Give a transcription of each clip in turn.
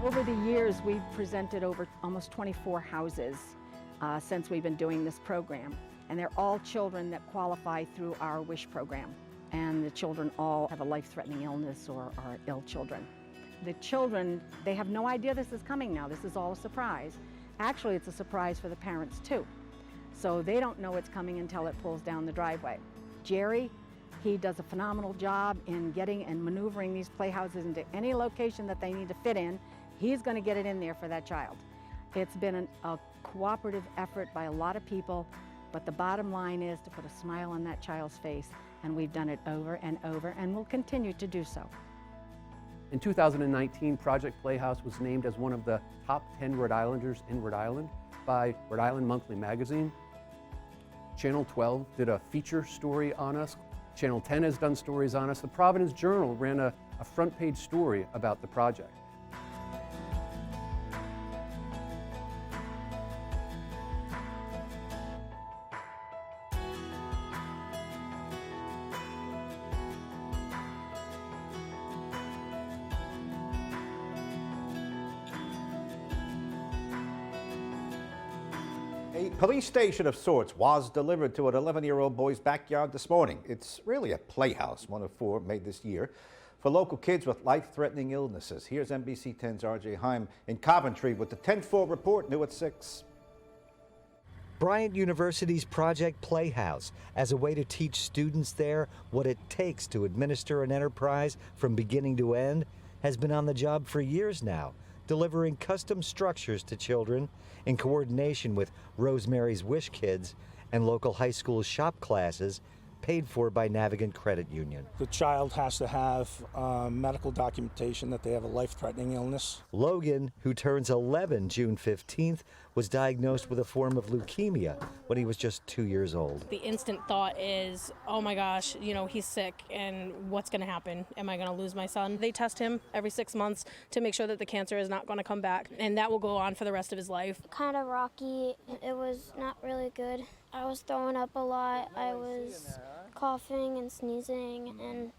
Over the years, we've presented over almost 24 houses since we've been doing this program. And they're all children that qualify through our WISH program. And the children all have a life-threatening illness or are ill children. The children, they have no idea this is coming now. This is all a surprise. Actually, it's a surprise for the parents too. So they don't know it's coming until it pulls down the driveway. Jerry, he does a phenomenal job in getting and maneuvering these playhouses into any location that they need to fit in. He's going to get it in there for that child. It's been a cooperative effort by a lot of people, but the bottom line is to put a smile on that child's face, and we've done it over and over, and we'll continue to do so. In 2019, Project Playhouse was named as one of the top 10 Rhode Islanders in Rhode Island by Rhode Island Monthly Magazine. Channel 12 did a feature story on us. Channel 10 has done stories on us. The Providence Journal ran a front page story about the project. A police station of sorts was delivered to an 11-year-old boy's backyard this morning. It's really a playhouse, one of 4 made this year, for local kids with life-threatening illnesses. Here's NBC 10's RJ Heim in Coventry with the 10-4 report, new at 6. Bryant University's Project Playhouse, as a way to teach students there what it takes to administer an enterprise from beginning to end, has been on the job for years now, delivering custom structures to children in coordination with Rosemary's Wish Kids and local high school shop classes paid for by Navigant Credit Union. The child has to have medical documentation that they have a life-threatening illness. Logan, who turns 11 June 15th, was diagnosed with a form of leukemia when he was just 2 years old. The instant thought is, oh my gosh, you know, he's sick and what's going to happen? Am I going to lose my son? They test him every 6 months to make sure that the cancer is not going to come back, and that will go on for the rest of his life. Kind of rocky. It was not really good. I was throwing up a lot. I was coughing and sneezing, and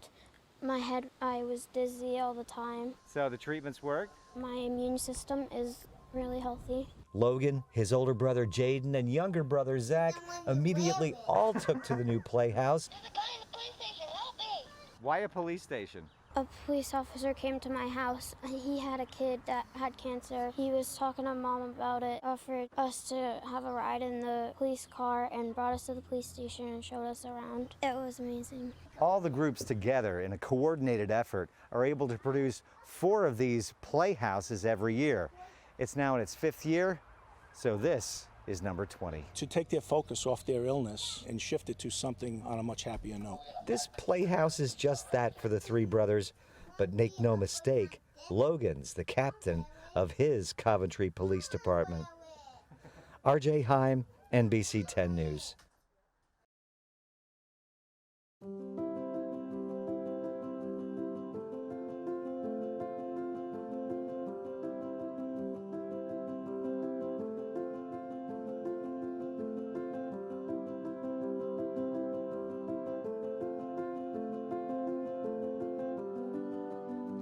I was dizzy all the time. So the treatments worked? My immune system is really healthy. Logan, his older brother Jaden, and younger brother Zach immediately all took to the new playhouse. There's a guy in the police station, help me! Why a police station? A police officer came to my house. He had a kid that had cancer. He was talking to Mom about it, offered us to have a ride in the police car, and brought us to the police station and showed us around. It was amazing. All the groups together in a coordinated effort are able to produce 4 of these playhouses every year. It's now in its 5th year, so this is number 20. To take their focus off their illness and shift it to something on a much happier note. This playhouse is just that for the 3 brothers, but make no mistake, Logan's the captain of his Coventry Police Department. RJ Heim, NBC 10 News.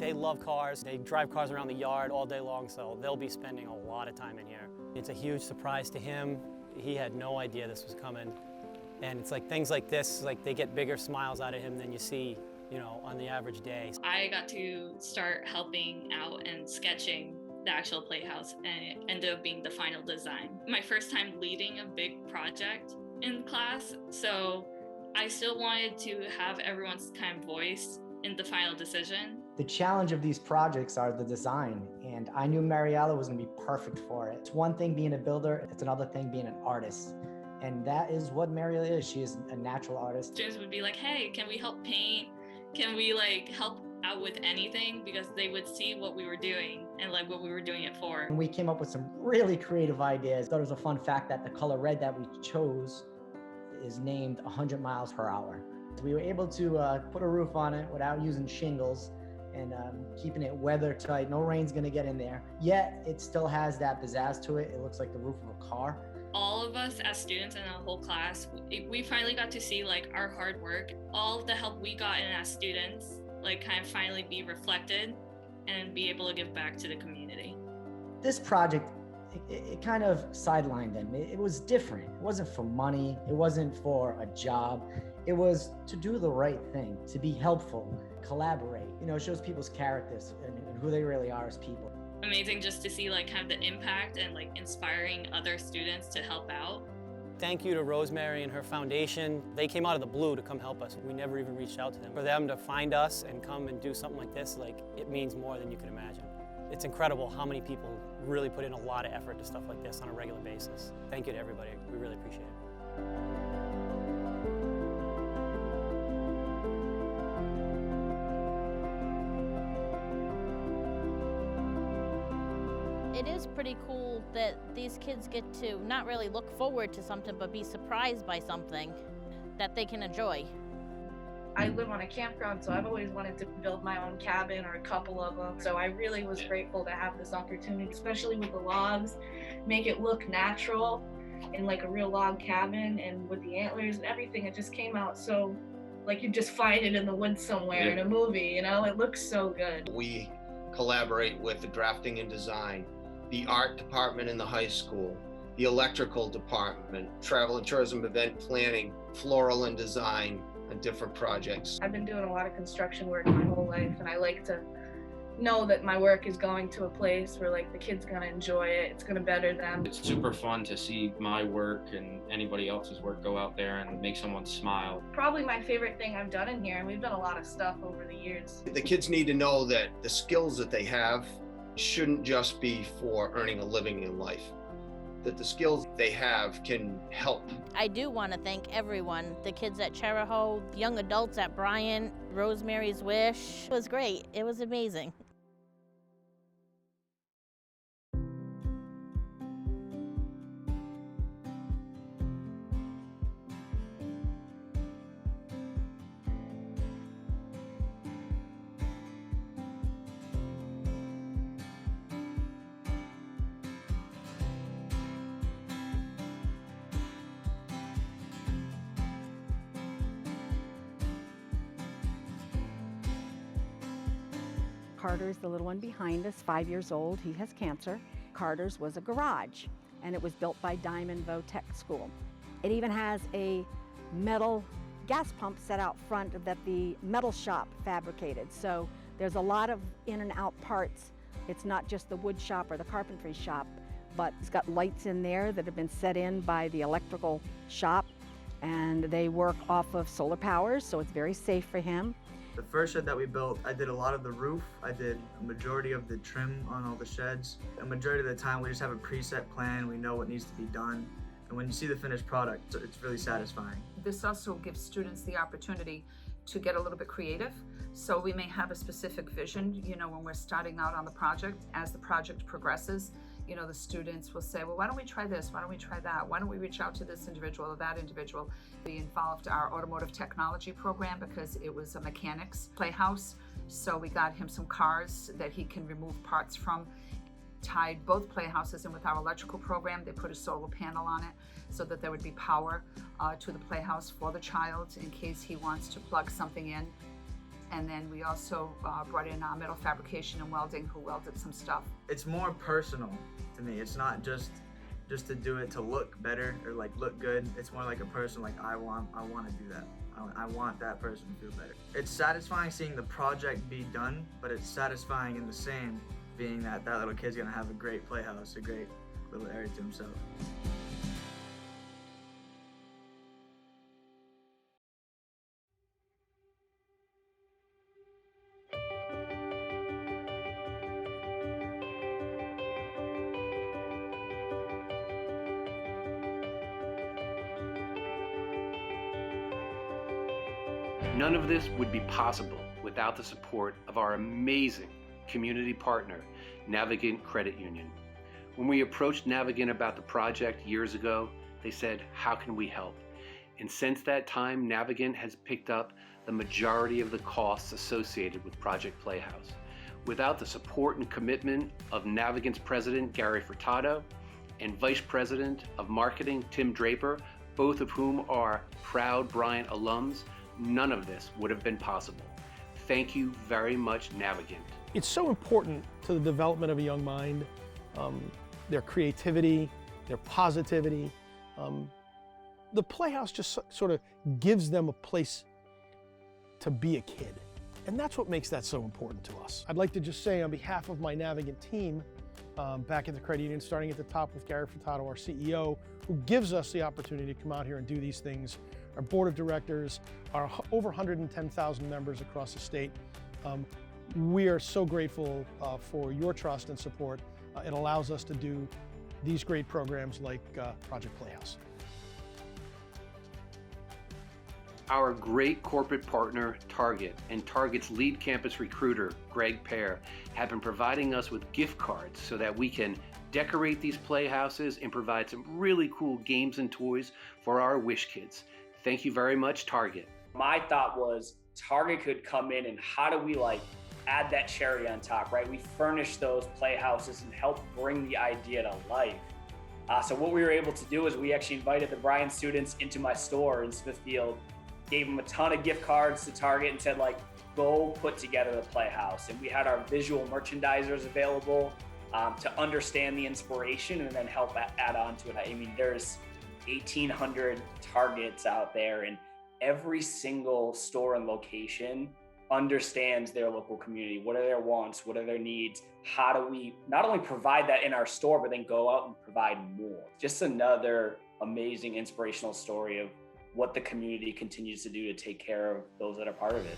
They love cars. They drive cars around the yard all day long, so they'll be spending a lot of time in here. It's a huge surprise to him. He had no idea this was coming. And it's like things like this, like they get bigger smiles out of him than you see, you know, on the average day. I got to start helping out and sketching the actual playhouse, and it ended up being the final design. My first time leading a big project in class, so I still wanted to have everyone's kind of voice in the final decision. The challenge of these projects are the design, and I knew Mariella was going to be perfect for it. It's one thing being a builder, it's another thing being an artist. And that is what Mariella is. She is a natural artist. Students would be like, hey, can we help paint? Can we like help out with anything? Because they would see what we were doing and like what we were doing it for. And we came up with some really creative ideas. I thought it was a fun fact that the color red that we chose is named 100 miles per hour. We were able to put a roof on it without using shingles and keeping it weather tight. No rain's gonna get in there. Yet it still has that pizzazz to it. It looks like the roof of a car. All of us as students in the whole class, we finally got to see like our hard work, all of the help we got in as students, like kind of finally be reflected and be able to give back to the community. This project, it kind of sidelined them. It was different. It wasn't for money. It wasn't for a job. It was to do the right thing, to be helpful, collaborate. You know, it shows people's characters and who they really are as people. Amazing just to see like kind of the impact and like inspiring other students to help out. Thank you to Rosemary and her foundation. They came out of the blue to come help us. We never even reached out to them. For them to find us and come and do something like this, like, it means more than you can imagine. It's incredible how many people really put in a lot of effort to stuff like this on a regular basis. Thank you to everybody. We really appreciate it. It is pretty cool that these kids get to not really look forward to something, but be surprised by something that they can enjoy. I live on a campground, so I've always wanted to build my own cabin or a couple of them. So I really was grateful to have this opportunity, especially with the logs, make it look natural in like a real log cabin, and with the antlers and everything, it just came out so like you just find it in the woods somewhere in a movie, you know? It looks so good. We collaborate with the drafting and design, the art department in the high school, the electrical department, travel and tourism event planning, floral and design, and different projects. I've been doing a lot of construction work my whole life, and I like to know that my work is going to a place where like the kids gonna enjoy it, it's gonna better them. It's super fun to see my work and anybody else's work go out there and make someone smile. Probably my favorite thing I've done in here, and we've done a lot of stuff over the years. The kids need to know that the skills that they have shouldn't just be for earning a living in life, that the skills they have can help. I do want to thank everyone, the kids at Cheraho, young adults at Bryant, Rosemary's Wish. It was great. It was amazing. Carter's the little one behind us, 5 years old. He has cancer. Carter's was a garage, and it was built by Diamond Vo Tech School. It even has a metal gas pump set out front that the metal shop fabricated. So there's a lot of in and out parts. It's not just the wood shop or the carpentry shop, but it's got lights in there that have been set in by the electrical shop, and they work off of solar power, so it's very safe for him. The first shed that we built, I did a lot of the roof. I did a majority of the trim on all the sheds. A majority of the time, we just have a preset plan. We know what needs to be done. And when you see the finished product, it's really satisfying. This also gives students the opportunity to get a little bit creative. So we may have a specific vision, you know, when we're starting out on the project. As the project progresses, you know, the students will say, well, why don't we try this? Why don't we try that? Why don't we reach out to this individual or that individual? We involved our automotive technology program because it was a mechanics playhouse. So we got him some cars that he can remove parts from, tied both playhouses in with our electrical program. They put a solar panel on it so that there would be power to the playhouse for the child in case he wants to plug something in. And then we also brought in metal fabrication and welding, who welded some stuff. It's more personal to me. It's not just to do it to look better or like look good. It's more like a person, like I want to do that. I want that person to feel better. It's satisfying seeing the project be done, but it's satisfying in the same being that that little kid's gonna have a great playhouse, a great little area to himself. None of this would be possible without the support of our amazing community partner, Navigant Credit Union. When we approached Navigant about the project years ago, they said, how can we help? And since that time, Navigant has picked up the majority of the costs associated with Project Playhouse. Without the support and commitment of Navigant's president, Gary Furtado, and vice president of marketing, Tim Draper, both of whom are proud Bryant alums, none of this would have been possible. Thank you very much, Navigant. It's so important to the development of a young mind their creativity, their positivity. The Playhouse just sort of gives them a place to be a kid. And that's what makes that so important to us. I'd like to just say on behalf of my Navigant team, back at the credit union, starting at the top with Gary Furtado, our CEO, who gives us the opportunity to come out here and do these things, our board of directors, our over 110,000 members across the state. We are so grateful for your trust and support. It allows us to do these great programs like Project Playhouse. Our great corporate partner, Target, and Target's lead campus recruiter, Greg Pear, have been providing us with gift cards so that we can decorate these playhouses and provide some really cool games and toys for our Wish kids. Thank you very much, Target. My thought was Target could come in and how do we add that cherry on top, right? We furnish those playhouses and help bring the idea to life. So what we were able to do is we actually invited the Bryan students into my store in Smithfield, gave them a ton of gift cards to Target and said go put together the Playhouse. And we had our visual merchandisers available to understand the inspiration and then help add on to it. I mean, there's 1,800 Targets out there, and every single store and location understands their local community. What are their wants? What are their needs? How do we not only provide that in our store, but then go out and provide more? Just another amazing inspirational story of what the community continues to do to take care of those that are part of it.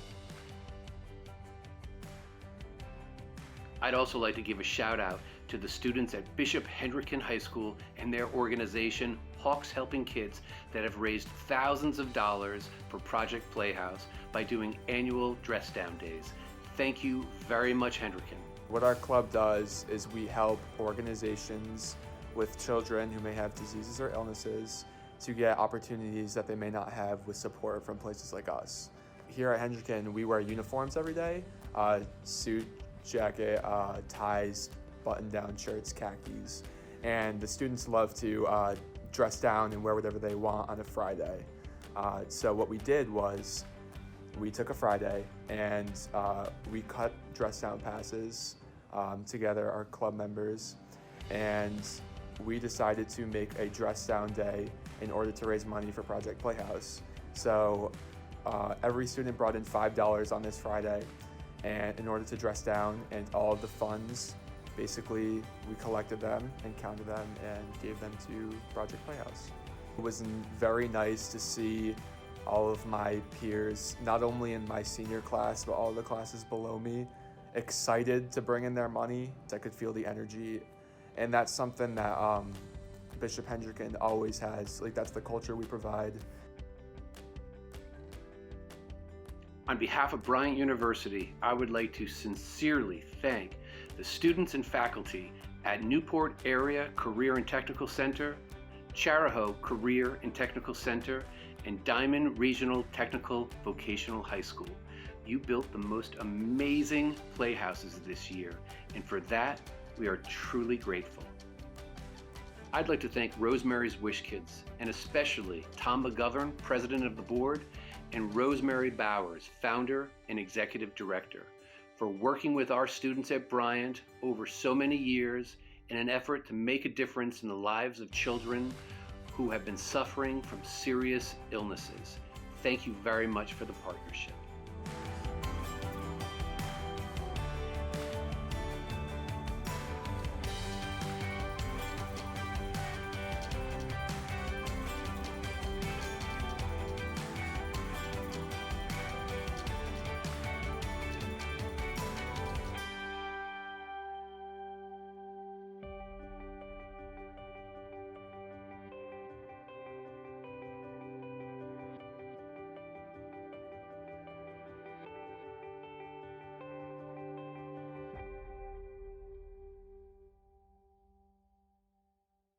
I'd also like to give a shout out to the students at Bishop Hendricken High School and their organization, Hawks Helping Kids, that have raised thousands of dollars for Project Playhouse by doing annual dress down days. Thank you very much, Hendricken. What our club does is we help organizations with children who may have diseases or illnesses to get opportunities that they may not have with support from places like us. Here at Hendricken, we wear uniforms every day, suit, jacket, ties, button-down shirts, khakis, and the students love to dress down and wear whatever they want on a Friday. So what we did was we took a Friday and we cut dress down passes together, our club members, and we decided to make a dress down day in order to raise money for Project Playhouse. So every student brought in $5 on this Friday, and in order to dress down, and all of the funds, basically we collected them and counted them and gave them to Project Playhouse. It was very nice to see all of my peers, not only in my senior class, but all the classes below me, excited to bring in their money. I could feel the energy, and that's something that Bishop Hendricken always has. That's the culture we provide. On behalf of Bryant University, I would like to sincerely thank the students and faculty at Newport Area Career and Technical Center, Charahoe Career and Technical Center, and Diamond Regional Technical Vocational High School. You built the most amazing playhouses this year, and for that, we are truly grateful. I'd like to thank Rosemary's Wish Kids, and especially Tom McGovern, President of the Board, and Rosemary Bowers, Founder and Executive Director, for working with our students at Bryant over so many years in an effort to make a difference in the lives of children who have been suffering from serious illnesses. Thank you very much for the partnership.